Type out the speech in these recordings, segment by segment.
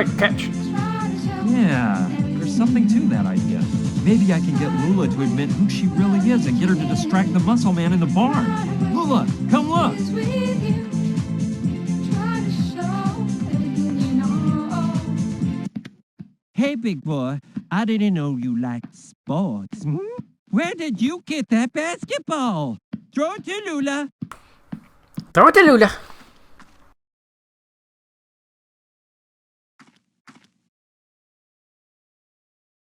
quick catches. Yeah, there's something to that idea. Maybe I can get Lula to admit who she really is and get her to distract the muscle man in the barn. Lula, come look! Hey, big boy, I didn't know you liked sports. Where did you get that basketball? Throw it to Lula. Throw it to Lula.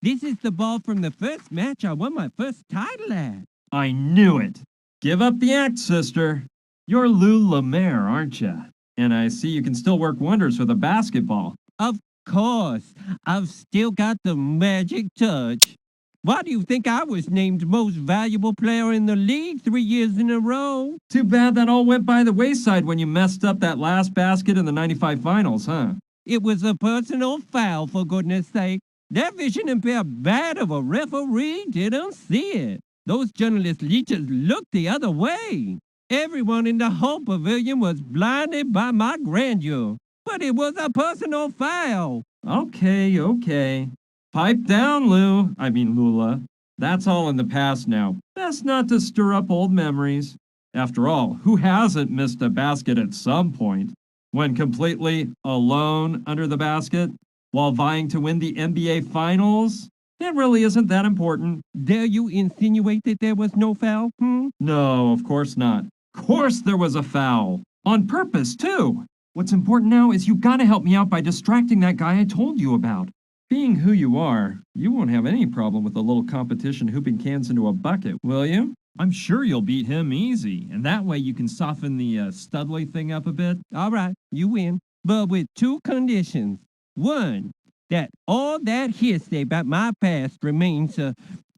This is the ball from the first match I won my first title at. I knew it. Give up the act, sister. You're Lou Lemaire, aren't you? And I see you can still work wonders with a basketball. Of course, I've still got the magic touch. Why do you think I was named most valuable player in the league 3 years in a row? Too bad that all went by the wayside when you messed up that last basket in the 95 finals, huh? It was a personal foul, for goodness sake. That vision impaired bat of a referee didn't see it. Those journalist leeches looked the other way. Everyone in the whole pavilion was blinded by my grandeur. But it was a personal foul. Okay. Pipe down, Lula. That's all in the past now. Best not to stir up old memories. After all, who hasn't missed a basket at some point? When completely alone under the basket? While vying to win the NBA Finals? It really isn't that important. Dare you insinuate that there was no foul, No, of course not. Of course there was a foul. On purpose, too. What's important now is you gotta help me out by distracting that guy I told you about. Being who you are, you won't have any problem with a little competition hooping cans into a bucket, will you? I'm sure you'll beat him easy, and that way you can soften the Studley thing up a bit. All right, you win, but with two conditions. One, that all that hearsay about my past remains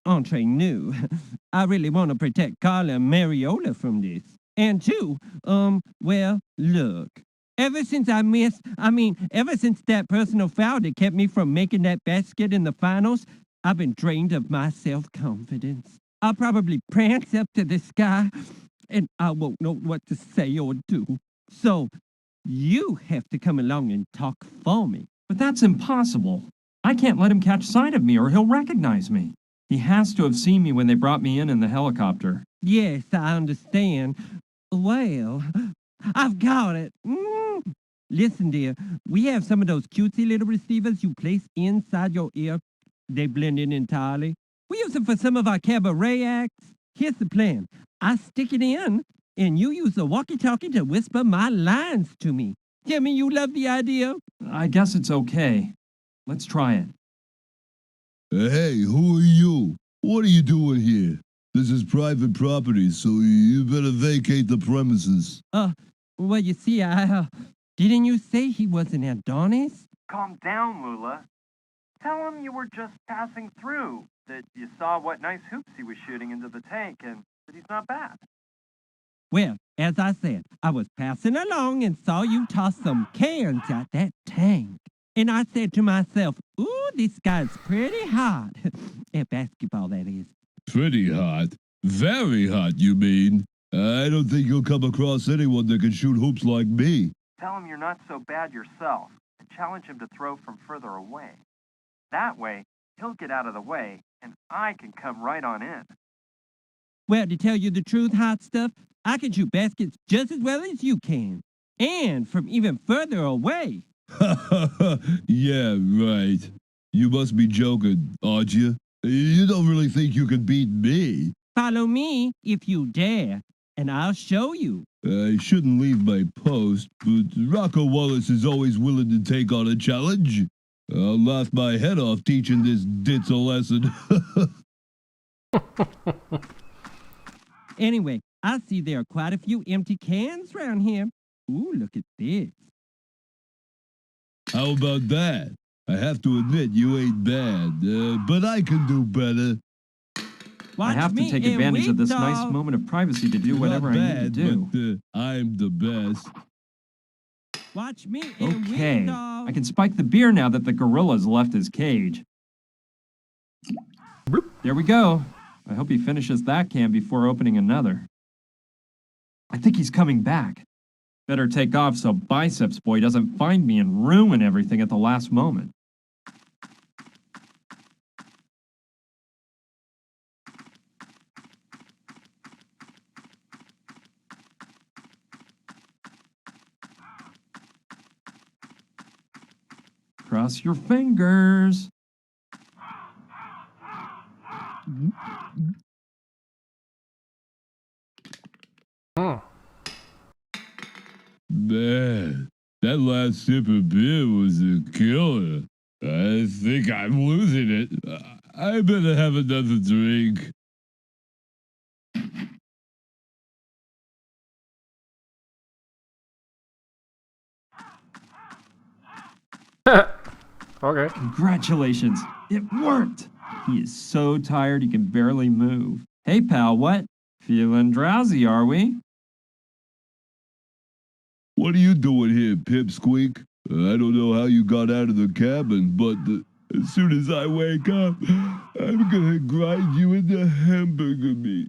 entre nous. I really want to protect Carla and Mariola from this. And two, well, look. Ever since that personal foul that kept me from making that basket in the finals, I've been drained of my self-confidence. I'll probably prance up to the sky, and I won't know what to say or do. So, you have to come along and talk for me. But that's impossible. I can't let him catch sight of me or he'll recognize me. He has to have seen me when they brought me in the helicopter. Yes, I understand. Well, I've got it. Listen, dear, we have some of those cutesy little receivers you place inside your ear. They blend in entirely. We use them for some of our cabaret acts. Here's the plan. I stick it in, and you use the walkie-talkie to whisper my lines to me. Tell me you love the idea? I guess it's okay. Let's try it. Hey, who are you? What are you doing here? This is private property, so you better vacate the premises. Well, you see, didn't you say he was an Adonis? Calm down, Lula. Tell him you were just passing through, that you saw what nice hoops he was shooting into the tank, and that he's not bad. Well, as I said, I was passing along and saw you toss some cans at that tank. And I said to myself, ooh, this guy's pretty hot. At basketball, that is. Pretty hot? Very hot, you mean? I don't think you'll come across anyone that can shoot hoops like me. Tell him you're not so bad yourself, and challenge him to throw from further away. That way, he'll get out of the way, and I can come right on in. Well, to tell you the truth, hot stuff, I can shoot baskets just as well as you can. And from even further away. Yeah, right. You must be joking, aren't you? You don't really think you can beat me? Follow me if you dare, and I'll show you. I shouldn't leave my post, but Rocco Wallace is always willing to take on a challenge. I'll laugh my head off teaching this ditz a lesson. Anyway, I see there are quite a few empty cans around here. Ooh, look at this. How about that? I have to admit you ain't bad, but I can do better. I have to take advantage of this nice moment of privacy to do whatever I need to do. But, I'm the best. Watch me and Okay, win, dog. I can spike the beer now that the gorilla's left his cage. There we go. I hope he finishes that can before opening another. I think he's coming back. Better take off so Biceps Boy doesn't find me and ruin everything at the last moment. Cross your fingers. Man, that last sip of beer was a killer. I think I'm losing it. I better have another drink. Okay. Congratulations. It worked. He is so tired he can barely move. Hey, pal, what? Feeling drowsy, are we? What are you doing here, Pipsqueak? I don't know how you got out of the cabin, but as soon as I wake up, I'm gonna grind you into hamburger meat.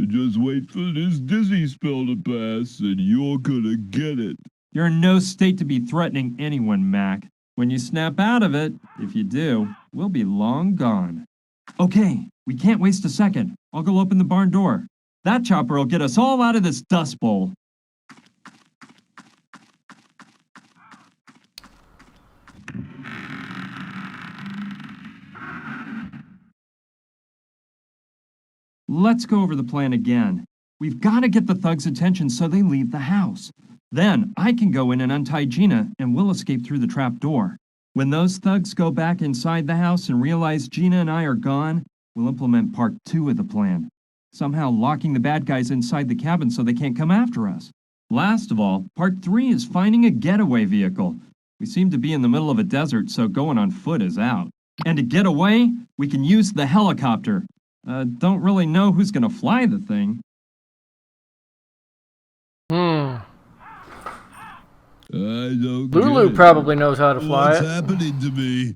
Just wait for this dizzy spell to pass, and you're gonna get it. You're in no state to be threatening anyone, Mac. When you snap out of it, if you do, we'll be long gone. Okay, we can't waste a second. I'll go open the barn door. That chopper will get us all out of this dust bowl. Let's go over the plan again. We've got to get the thugs' attention so they leave the house. Then I can go in and untie Gina and we'll escape through the trap door. When those thugs go back inside the house and realize Gina and I are gone, we'll implement part 2 of the plan. Somehow locking the bad guys inside the cabin so they can't come after us. Last of all, part 3 is finding a getaway vehicle. We seem to be in the middle of a desert, so going on foot is out. And to get away, we can use the helicopter. Don't really know who's gonna fly the thing. I don't Lulu get it. probably knows how to fly What's it. happening to me?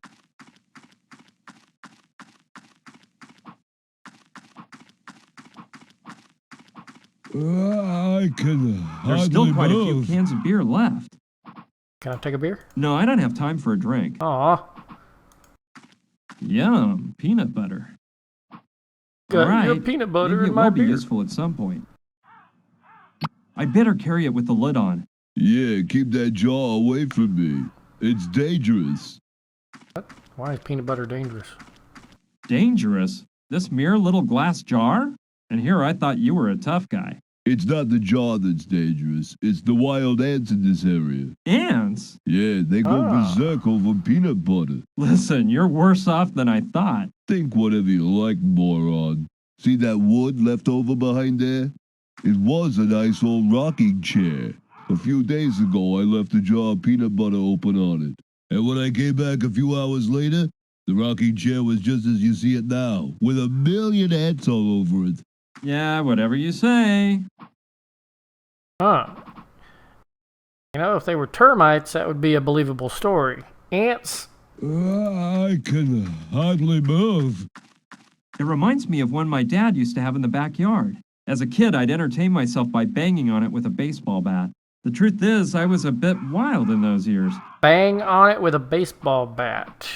I can There's hardly still quite a few move. cans of beer left. Can I take a beer? No, I don't have time for a drink. Aw. Yum, peanut butter. Got your Alright, peanut butter maybe in it my will be beer. useful at some point. I'd better carry it with the lid on. Yeah, keep that jaw away from me. It's dangerous. Why is peanut butter dangerous? Dangerous? This mere little glass jar? And here I thought you were a tough guy. It's not the jaw that's dangerous. It's the wild ants in this area. Ants? Yeah, they go Ah. berserk over peanut butter. Listen, you're worse off than I thought. Think whatever you like, moron. See that wood left over behind there? It was a nice old rocking chair. A few days ago, I left a jar of peanut butter open on it. And when I came back a few hours later, the rocking chair was just as you see it now, with a million ants all over it. Yeah, whatever you say. Huh. You know, if they were termites, that would be a believable story. Ants? I can hardly move. It reminds me of one my dad used to have in the backyard. As a kid, I'd entertain myself by banging on it with a baseball bat. The truth is, I was a bit wild in those years. Bang on it with a baseball bat.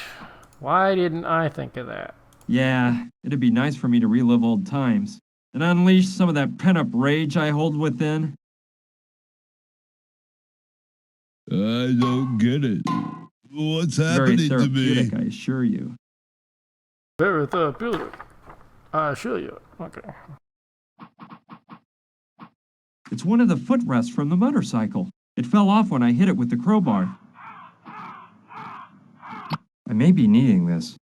Why didn't I think of that? Yeah, it'd be nice for me to relive old times and unleash some of that pent-up rage I hold within. I don't get it. What's Very happening to therapeutic, me? I assure you. Very therapeutic. I assure you. Okay. It's one of the footrests from the motorcycle. It fell off when I hit it with the crowbar. I may be needing this.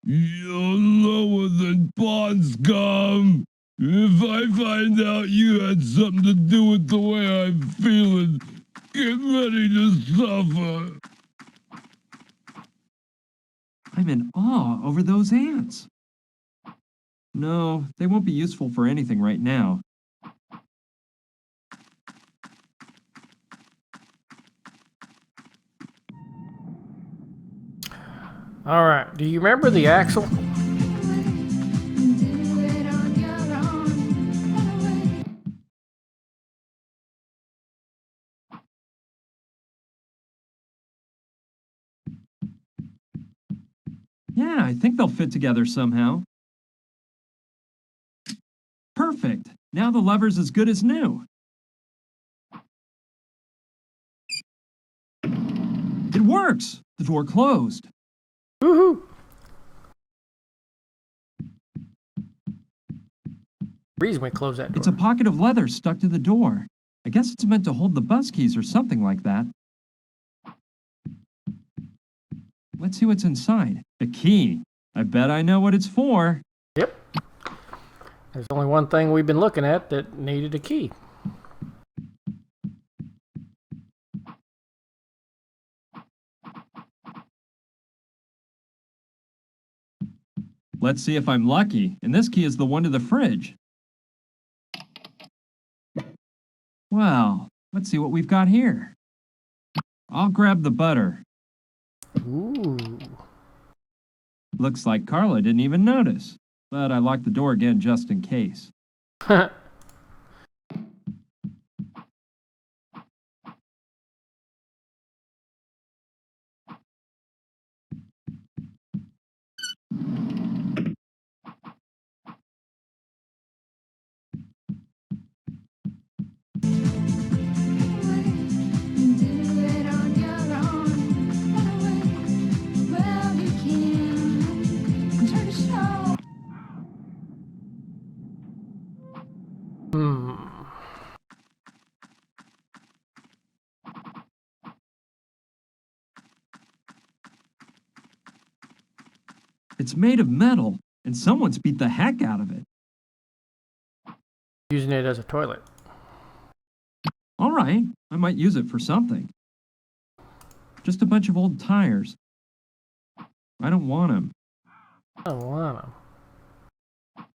You're lower than pond scum. If I find out you had something to do with the way I'm feeling, get ready to suffer. I'm in awe over those ants. No, they won't be useful for anything right now. All right. Do you remember the axle? Yeah, I think they'll fit together somehow. Perfect. Now the lever's as good as new. It works! The door closed. Woohoo! Reason we close that door. It's a pocket of leather stuck to the door. I guess it's meant to hold the bus keys or something like that. Let's see what's inside. A key. I bet I know what it's for. Yep. There's only one thing we've been looking at that needed a key. Let's see if I'm lucky. And this key is the one to the fridge. Well, let's see what we've got here. I'll grab the butter. Ooh. Looks like Carla didn't even notice. But I locked the door again just in case. It's made of metal, and someone's beat the heck out of it. Using it as a toilet. All right, I might use it for something. Just a bunch of old tires. I don't want them. I don't want 'em.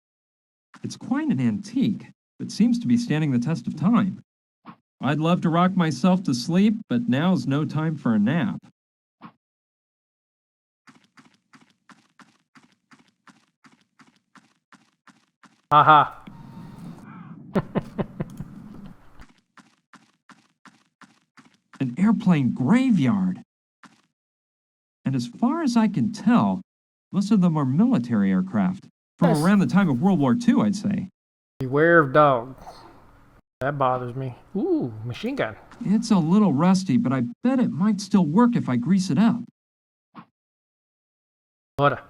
It's quite an antique, but seems to be standing the test of time. I'd love to rock myself to sleep, but now's no time for a nap. Haha. An airplane graveyard. And as far as I can tell, most of them are military aircraft. From Yes. around the time of World War II, I'd say. Beware of dog. That bothers me. Ooh, machine gun. It's a little rusty, but I bet it might still work if I grease it up. What a...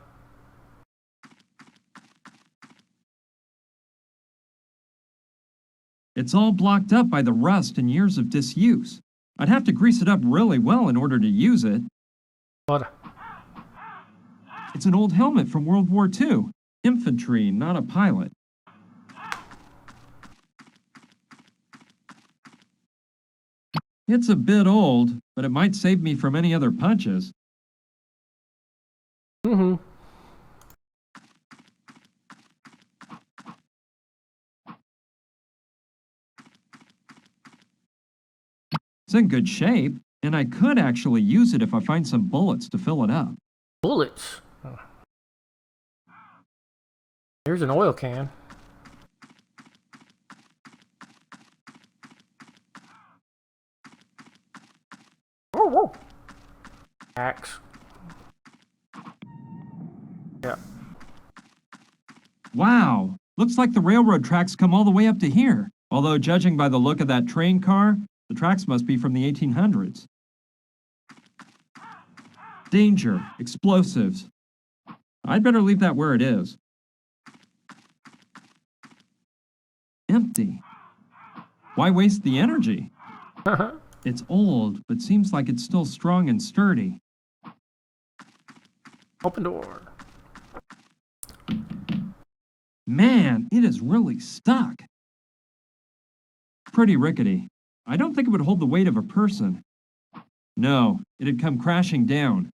It's all blocked up by the rust and years of disuse. I'd have to grease it up really well in order to use it. What a... It's an old helmet from World War II. Infantry, not a pilot. It's a bit old, but it might save me from any other punches. Mm-hmm. It's in good shape, and I could actually use it if I find some bullets to fill it up. Bullets. Here's an oil can. Whoa, whoa. Axe. Yeah. Wow! Looks like the railroad tracks come all the way up to here. Although, judging by the look of that train car, the tracks must be from the 1800s. Danger. Explosives. I'd better leave that where it is. Empty. Why waste the energy? It's old, but seems like it's still strong and sturdy. Open door. Man, it is really stuck. Pretty rickety. I don't think it would hold the weight of a person. No, it'd come crashing down.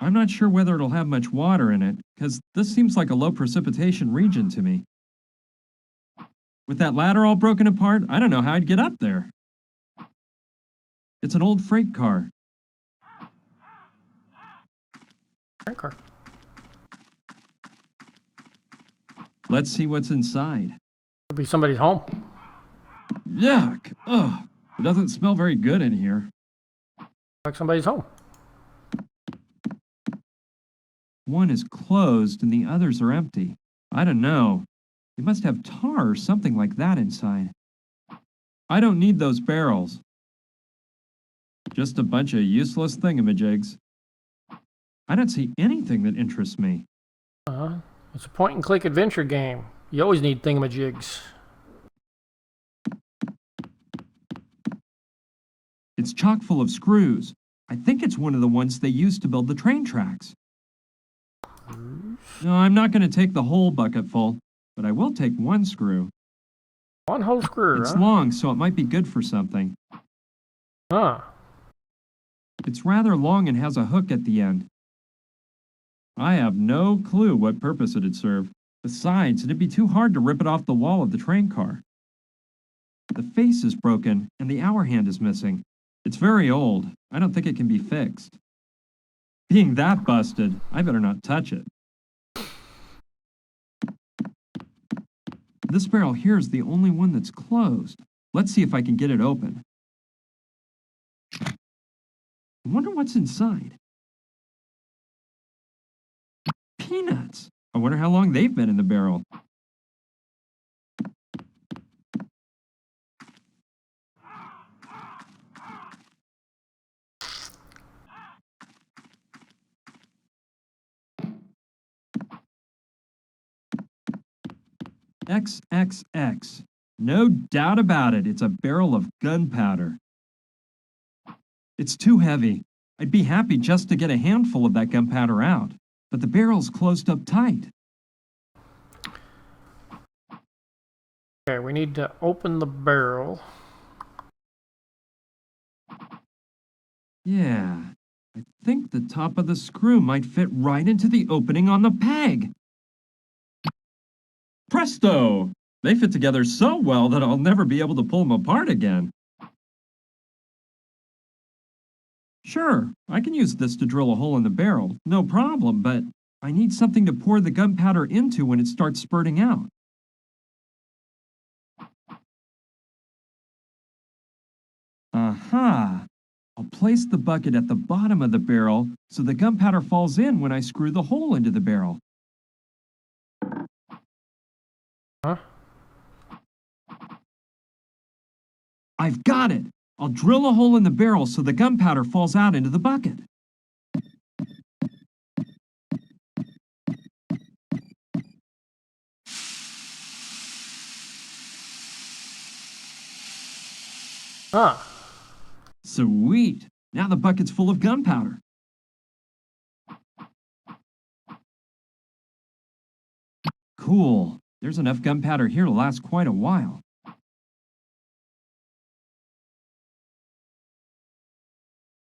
I'm not sure whether it'll have much water in it, because this seems like a low precipitation region to me. With that ladder all broken apart, I don't know how I'd get up there. It's an old freight car. Crank car. Let's see what's inside. Could be somebody's home. Yuck! Ugh, it doesn't smell very good in here. Like somebody's home. One is closed and the others are empty. I don't know. They must have tar or something like that inside. I don't need those barrels. Just a bunch of useless thingamajigs. I don't see anything that interests me. It's a point-and-click adventure game. You always need thingamajigs. It's chock full of screws. I think it's one of the ones they used to build the train tracks. No, I'm not going to take the whole bucket full, but I will take one screw. One whole screw, It's huh? long, so it might be good for something. Huh. It's rather long and has a hook at the end. I have no clue what purpose it'd serve. Besides, it'd be too hard to rip it off the wall of the train car. The face is broken, and the hour hand is missing. It's very old. I don't think it can be fixed. Being that busted, I better not touch it. This barrel here is the only one that's closed. Let's see if I can get it open. I wonder what's inside. Peanuts! I wonder how long they've been in the barrel. XXX. No doubt about it, it's a barrel of gunpowder. It's too heavy. I'd be happy just to get a handful of that gunpowder out, but the barrel's closed up tight. Okay, we need to open the barrel. Yeah, I think the top of the screw might fit right into the opening on the peg. Presto! They fit together so well that I'll never be able to pull them apart again. Sure, I can use this to drill a hole in the barrel, no problem, but I need something to pour the gunpowder into when it starts spurting out. Aha! I'll place the bucket at the bottom of the barrel so the gunpowder falls in when I screw the hole into the barrel. Huh? I've got it! I'll drill a hole in the barrel so the gunpowder falls out into the bucket. Huh. Sweet! Now the bucket's full of gunpowder. Cool. There's enough gunpowder here to last quite a while.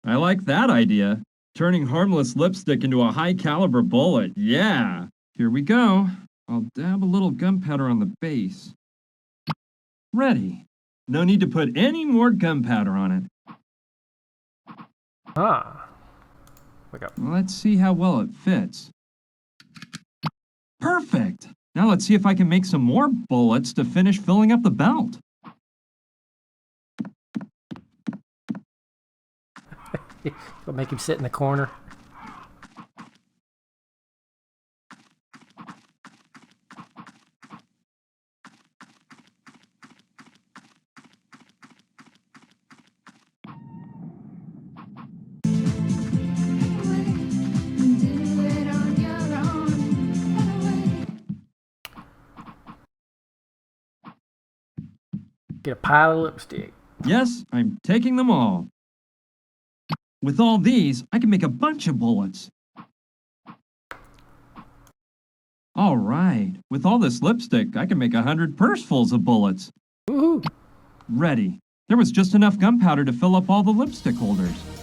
I like that idea. Turning harmless lipstick into a high-caliber bullet. Yeah! Here we go. I'll dab a little gunpowder on the base. Ready. No need to put any more gunpowder on it. Huh. Wake up. Let's see how well it fits. Perfect! Now let's see if I can make some more bullets to finish filling up the belt. Go make him sit in the corner. Get a pile of lipstick. Yes, I'm taking them all. With all these, I can make a bunch of bullets. All right, with all this lipstick, I can make 100 pursefuls of bullets. Woohoo! Ready. There was just enough gunpowder to fill up all the lipstick holders.